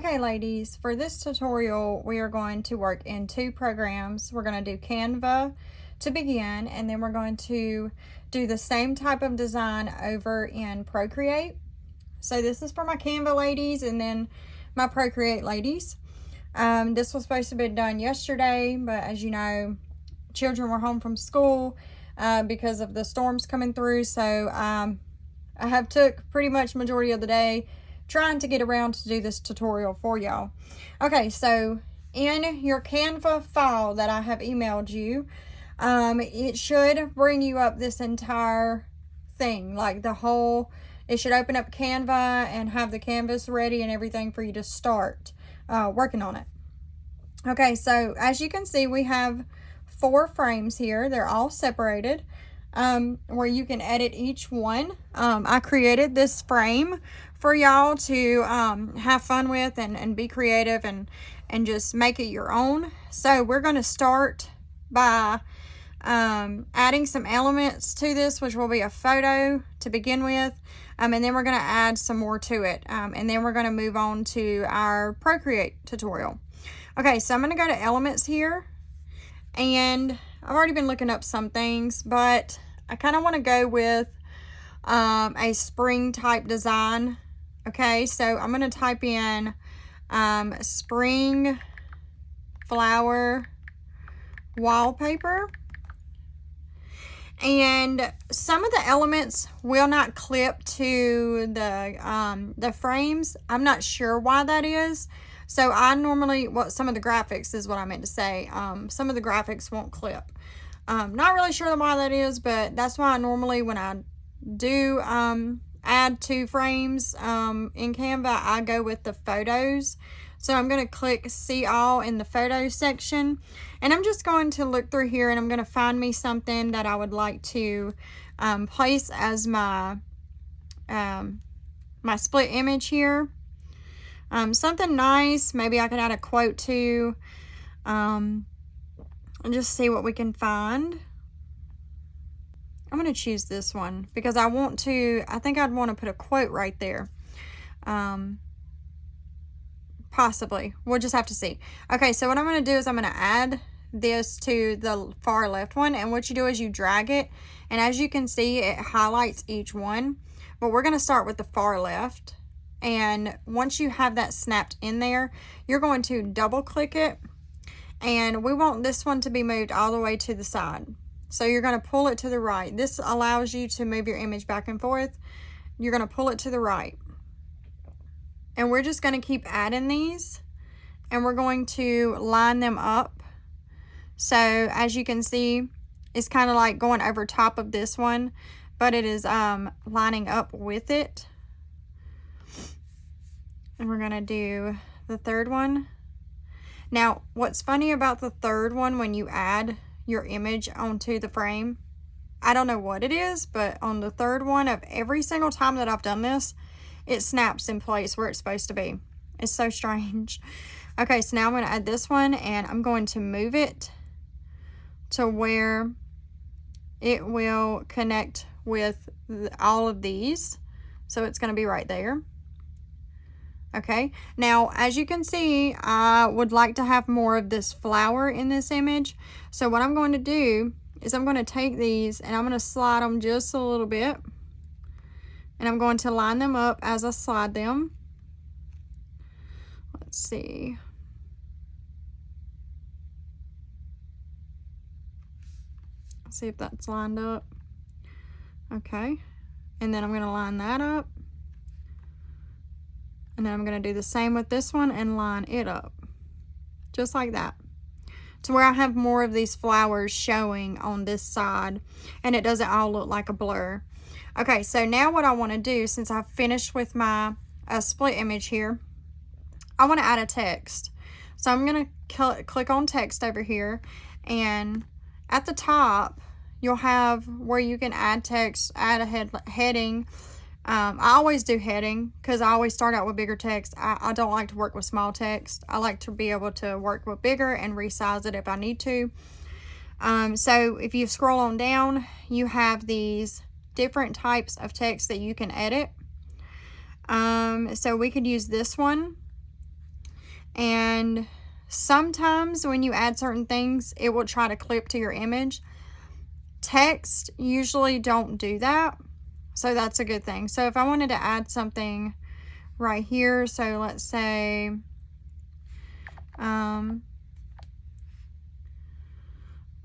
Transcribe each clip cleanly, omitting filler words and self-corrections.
Okay, ladies, for this tutorial, we are going to work in two programs. We're going to do Canva to begin, and then we're going to do the same type of design over in Procreate. So this is for my Canva ladies and then my Procreate ladies. This was supposed to be done yesterday, but as you know, children were home from school because of the storms coming through. So I have took pretty much majority of the day trying to get around to do this tutorial for y'all. Okay, so in your Canva file that I have emailed you, it should bring you up this entire thing, like the whole, it should open up Canva and have the canvas ready and everything for you to start working on it. Okay, so as you can see, we have 4 frames here. They're all separated where you can edit each one. I created this frame for y'all to have fun with and be creative and just make it your own. So we're going to start by adding some elements to this, which will be a photo to begin with, and then we're going to add some more to it, and then we're going to move on to our Procreate tutorial. Okay, so I'm going to go to elements here, and I've already been looking up some things, but I kind of want to go with a spring type design. Okay, so I'm going to type in spring flower wallpaper. And some of the elements will not clip to the frames. I'm not sure why that is. So I normally, some of the graphics is what I meant to say. Some of the graphics won't clip. Not really sure why that is, but that's why I normally, when I do add 2 frames in Canva, I go with the photos. So I'm going to click see all in the photo section, and I'm just going to look through here and I'm going to find me something that I would like to place as my my split image here. Something nice, maybe I could add a quote to, and just see what we can find. I'm going to choose this one because I think I'd want to put a quote right there. Possibly. We'll just have to see. Okay, so what I'm going to do is I'm going to add this to the far left one, and what you do is you drag it, and as you can see, it highlights each one. But we're going to start with the far left, and once you have that snapped in there, you're going to double click it, and we want this one to be moved all the way to the side. So you're going to pull it to the right. This allows you to move your image back and forth. You're going to pull it to the right. And we're just going to keep adding these, and we're going to line them up. So as you can see, it's kind of like going over top of this one, but it is lining up with it. And we're going to do the third one. Now, what's funny about the third one, when you add your image onto the frame, I don't know what it is, but on the third one, of every single time that I've done this, it snaps in place where it's supposed to be. It's so strange. Okay, so now I'm going to add this one, and I'm going to move it to where it will connect with all of these. So it's going to be right there. Okay, now as you can see, I would like to have more of this flower in this image. So what I'm going to do is I'm going to take these and I'm going to slide them just a little bit. And I'm going to line them up as I slide them. Let's see. Let's see if that's lined up. Okay. And then I'm going to line that up. And then I'm going to do the same with this one and line it up. Just like that. To where I have more of these flowers showing on this side. And it doesn't all look like a blur. Okay, so now what I want to do, since I've finished with my split image here, I want to add a text. So I'm going to click on text over here, and at the top, you'll have where you can add text, add a heading. I always do heading because I always start out with bigger text. I don't like to work with small text. I like to be able to work with bigger and resize it if I need to. So if you scroll on down, you have these different types of text that you can edit. So we could use this one, And sometimes when you add certain things, it will try to clip to your image. Text usually don't do that, so that's a good thing. So if I wanted to add something right here, so let's say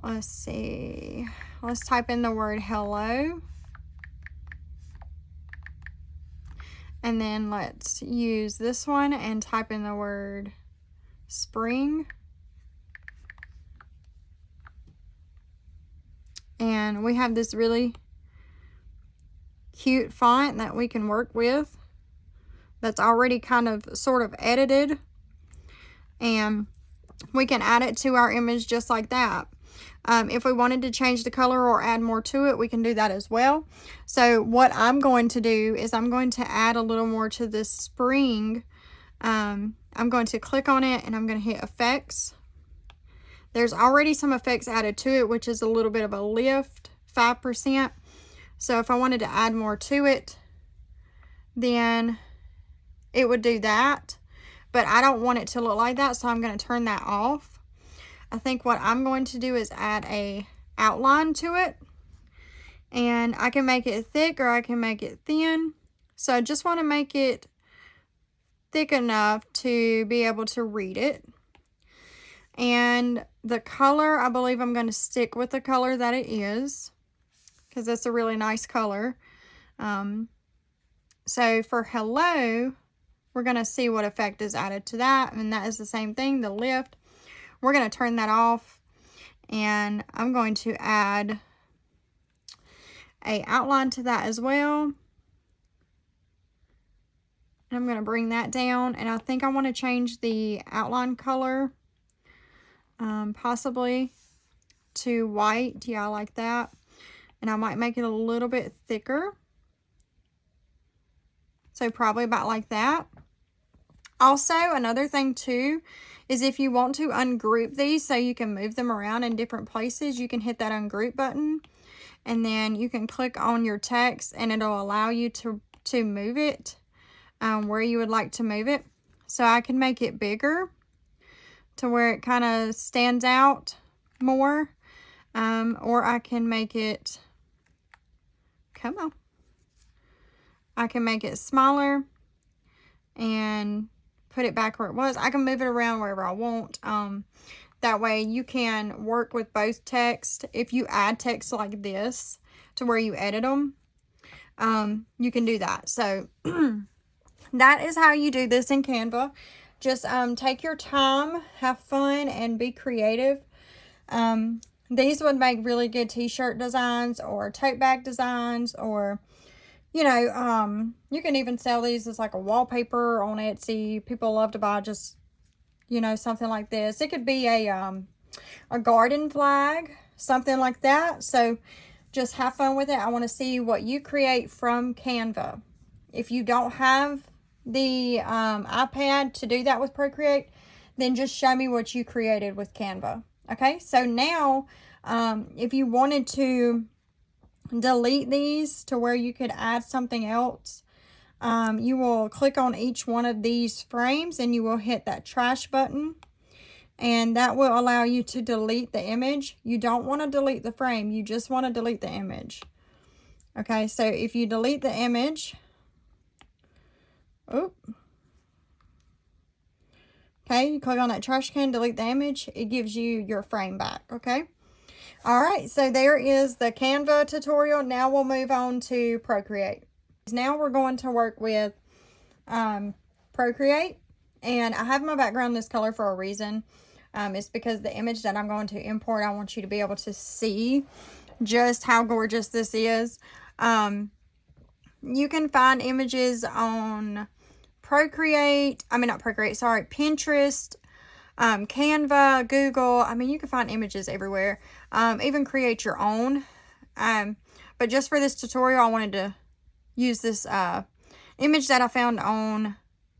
let's see, let's type in the word hello, and then let's use this one and type in the word spring. And we have this really cute font that we can work with that's already kind of sort of edited, and we can add it to our image just like that. If we wanted to change the color or add more to it, we can do that as well. So what I'm going to do is I'm going to add a little more to this spring. I'm going to click on it and I'm going to hit effects. There's already some effects added to it, which is a little bit of a lift, 5%. So if I wanted to add more to it, then it would do that. But I don't want it to look like that, so I'm going to turn that off. I think what I'm going to do is add a outline to it, and I can make it thick or I can make it thin. So I just want to make it thick enough to be able to read it. And the color, I believe I'm going to stick with the color that it is, because that's a really nice color. So for hello, we're going to see what effect is added to that, and that is the same thing, the lift. We're going to turn that off, and I'm going to add a outline to that as well. And I'm going to bring that down, and I think I want to change the outline color, possibly to white. Yeah, I like that. And I might make it a little bit thicker. So probably about like that. Also, another thing too is if you want to ungroup these so you can move them around in different places, you can hit that ungroup button, and then you can click on your text and it'll allow you to move it where you would like to move it. So I can make it bigger to where it kind of stands out more, or I can make it, come on, I can make it smaller and put it back where it was. I can move it around wherever I want. That way you can work with both text. If you add text like this to where you edit them, you can do that. So that is how you do this in Canva. Just take your time, have fun, and be creative. These would make really good t-shirt designs or tote bag designs, or you know, you can even sell these as like a wallpaper on Etsy. People love to buy just, you know, something like this. It could be a garden flag, something like that. So just have fun with it. I want to see what you create from Canva. If you don't have the iPad to do that with Procreate, then just show me what you created with Canva. Okay, so now if you wanted to delete these to where you could add something else, you will click on each one of these frames and you will hit that trash button, and that will allow you to delete the image. You don't want to delete the frame, you just want to delete the image. Okay, so if you delete the image, okay, you click on that trash can, delete the image, it gives you your frame back. Okay. All right, so there is the Canva tutorial. Now we'll move on to Procreate. Now we're going to work with Procreate, and I have my background this color for a reason. It's because the image that I'm going to import, I want you to be able to see just how gorgeous this is. You can find images on Pinterest, Canva, Google. I mean, you can find images everywhere. Even create your own. But just for this tutorial, I wanted to use this image that I found on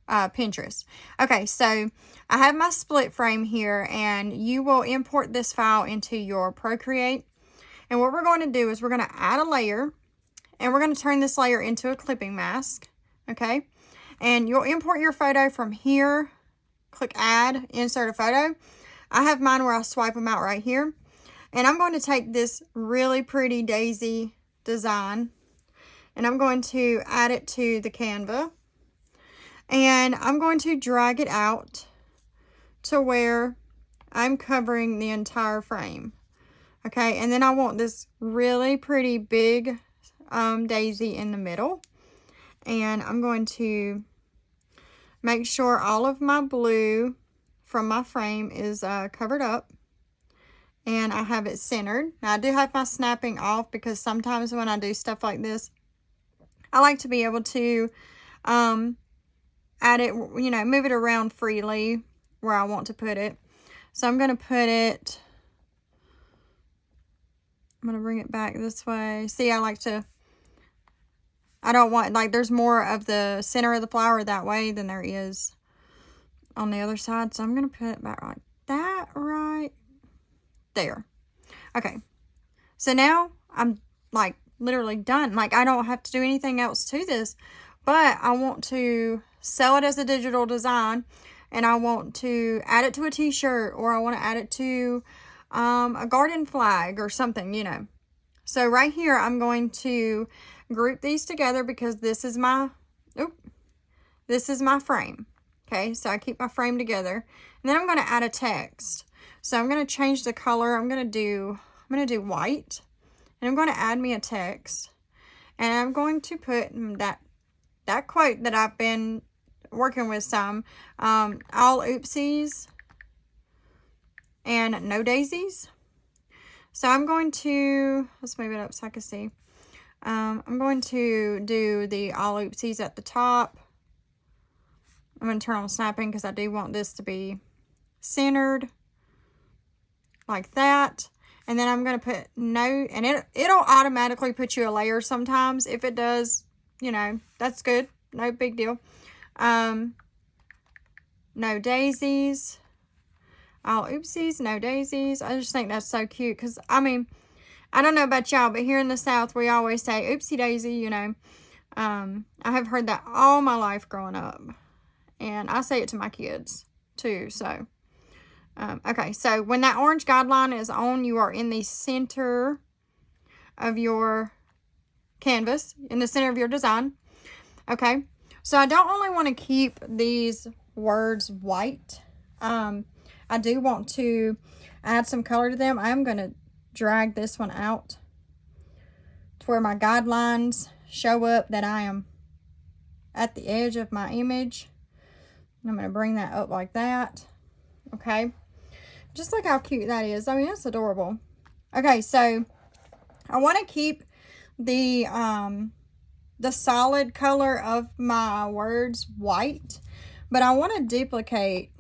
Pinterest. Okay, so I have my split frame here, and you will import this file into your Procreate. And what we're going to do is we're going to add a layer, and we're going to turn this layer into a clipping mask. Okay, and you'll import your photo from here click add, insert a photo. I have mine where I swipe them out right here. And I'm going to take this really pretty daisy design and I'm going to add it to the Canva. And I'm going to drag it out to where I'm covering the entire frame. Okay, and then I want this really pretty big daisy in the middle. And I'm going to make sure all of my blue from my frame is covered up. And I have it centered. Now I do have my snapping off because sometimes when I do stuff like this, I like to be able to add it, you know, move it around freely where I want to put it. So I'm going to put it, I'm going to bring it back this way. See, I don't want, like, there's more of the center of the flower that way than there is on the other side. So I'm going to put it back like that right there. Okay. So now I'm like literally done. Like, I don't have to do anything else to this, but I want to sell it as a digital design and I want to add it to a t-shirt or I want to add it to a garden flag or something, you know. So right here, I'm going to group these together because this is my frame. Okay, so I keep my frame together. And then I'm going to add a text. So I'm going to change the color. I'm going to do white. And I'm going to add me a text. And I'm going to put that quote that I've been working with some. All oopsies and no daisies. So I'm going to, let's move it up so I can see. I'm going to do the all oopsies at the top. I'm going to turn on snapping because I do want this to be centered like that. And then I'm going to put no, and it'll automatically put you a layer sometimes. If it does, you know, that's good. No big deal. No daisies. All oopsies, no daisies. I just think that's so cute because, I mean, I don't know about y'all, but here in the South, we always say oopsie daisy, you know. I have heard that all my life growing up. And I say it to my kids too, so. Okay, so when that orange guideline is on, you are in the center of your canvas, in the center of your design. Okay, so I don't only want to keep these words white. I do want to add some color to them. I'm going to drag this one out to where my guidelines show up that I am at the edge of my image. I'm going to bring that up like that. Okay. Just look how cute that is. I mean, it's adorable. Okay, so I want to keep the solid color of my words white, but I want to duplicate.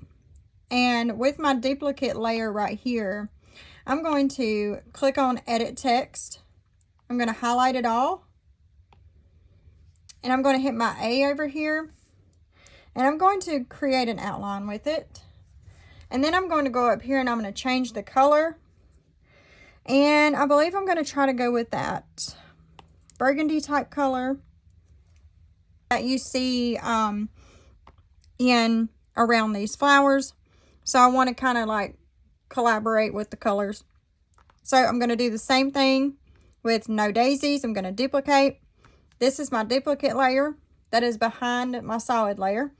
And with my duplicate layer right here, I'm going to click on Edit Text. I'm going to highlight it all. And I'm going to hit my A over here. And I'm going to create an outline with it. And then I'm going to go up here and I'm going to change the color. And I believe I'm going to try to go with that burgundy type color that you see in around these flowers. So I want to kind of like collaborate with the colors. So I'm going to do the same thing with no daisies. I'm going to duplicate. This is my duplicate layer that is behind my solid layer.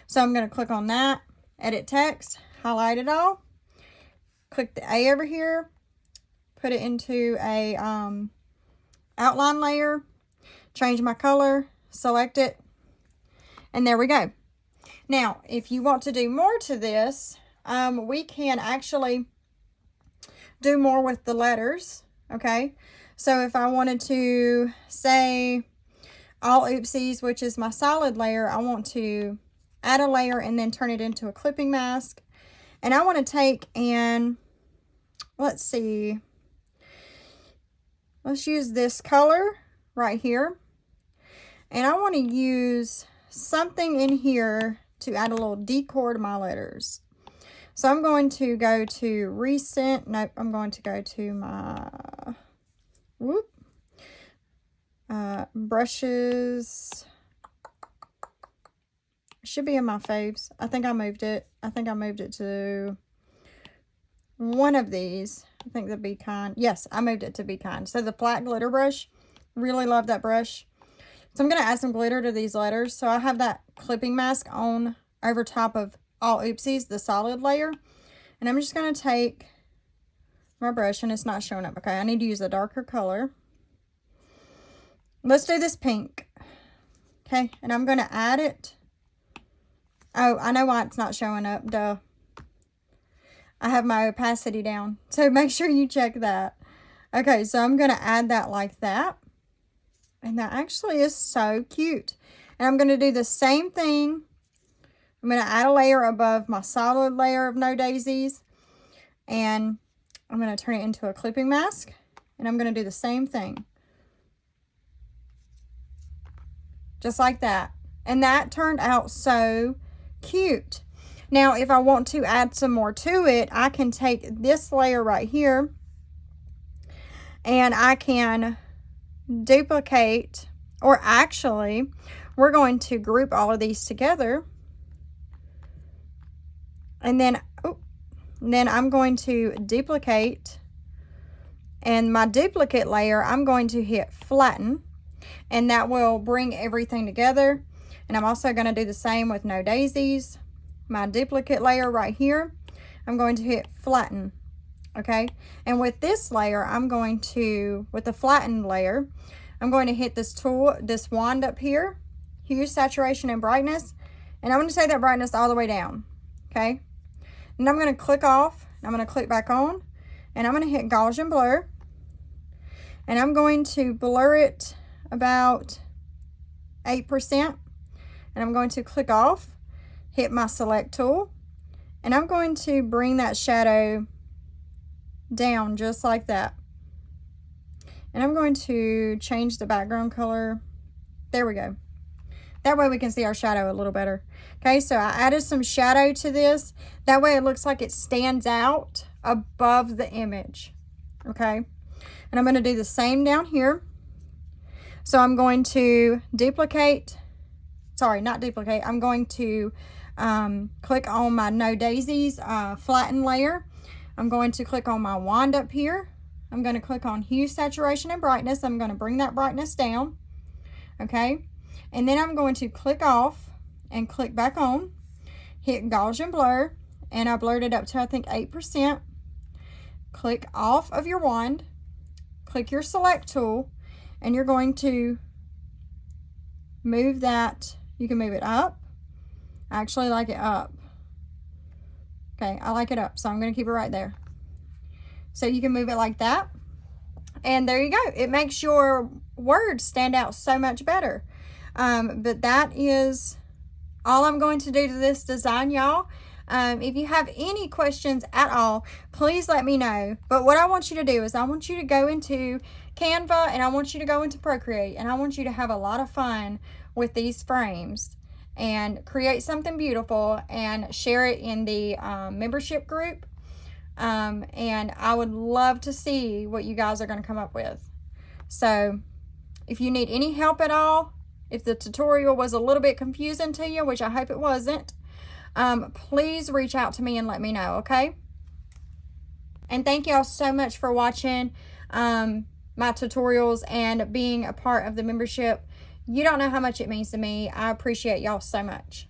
So I'm going to click on that, edit text, highlight it all, click the A over here, put it into a outline layer, change my color, select it, and there we go. Now, if you want to do more to this, we can actually do more with the letters, okay? So if I wanted to say all oopsies, which is my solid layer, I want to add a layer and then turn it into a clipping mask. And I want to take and, let's see, let's use this color right here. And I want to use something in here to add a little decor to my letters. So I'm going to go to recent. Nope, I'm going to go to my brushes, It should be in my faves. I think I moved it. I think I moved it to one of these. I think the Be Kind. Yes, I moved it to Be Kind. So the flat glitter brush. Really love that brush. So I'm going to add some glitter to these letters. So I have that clipping mask on over top of All Oopsies, the solid layer. And I'm just going to take my brush, and it's not showing up. Okay, I need to use a darker color. Let's do this pink. Okay, and I'm going to add it. Oh, I know why it's not showing up. Duh. I have my opacity down. So make sure you check that. Okay, so I'm going to add that like that. And that actually is so cute. And I'm going to do the same thing. I'm going to add a layer above my solid layer of No Daisies. And I'm going to turn it into a clipping mask. And I'm going to do the same thing. Just like that. And that turned out so cute. Now, if I want to add some more to it, I can take this layer right here. And I can duplicate, or actually we're going to group all of these together, and then I'm going to duplicate, and my duplicate layer I'm going to hit flatten, and that will bring everything together. And I'm also going to do the same with No Daisies. My duplicate layer right here, I'm going to hit flatten. Okay, and with this layer, with the flattened layer, I'm going to hit this tool, this wand up here, hue, saturation, and brightness, and I'm going to take that brightness all the way down. Okay, and I'm going to click off, and I'm going to click back on, and I'm going to hit Gaussian blur, and I'm going to blur it about 8%, and I'm going to click off, hit my select tool, and I'm going to bring that shadow down just like that. And I'm going to change the background color. There we go. That way we can see our shadow a little better. Okay, so I added some shadow to this. That way it looks like it stands out above the image. Okay, and I'm going to do the same down here. So I'm going to duplicate, sorry, not duplicate. I'm going to click on my No Daisies flatten layer. I'm going to click on my wand up here. I'm going to click on hue, saturation, and brightness. I'm going to bring that brightness down. Okay. And then I'm going to click off and click back on. Hit Gaussian blur. And I blurred it up to, I think, 8%. Click off of your wand. Click your select tool. And you're going to move that. You can move it up. I actually like it up. Okay, I like it up, so I'm going to keep it right there. So you can move it like that. And there you go. It makes your words stand out so much better. But that is all I'm going to do to this design, y'all. If you have any questions at all, please let me know. But what I want you to do is I want you to go into Canva, and I want you to go into Procreate, and I want you to have a lot of fun with these frames and create something beautiful and share it in the membership group. And I would love to see what you guys are going to come up with. So if you need any help at all, if the tutorial was a little bit confusing to you, which I hope it wasn't, please reach out to me and let me know, okay? And thank y'all so much for watching my tutorials and being a part of the membership. You don't know how much it means to me. I appreciate y'all so much.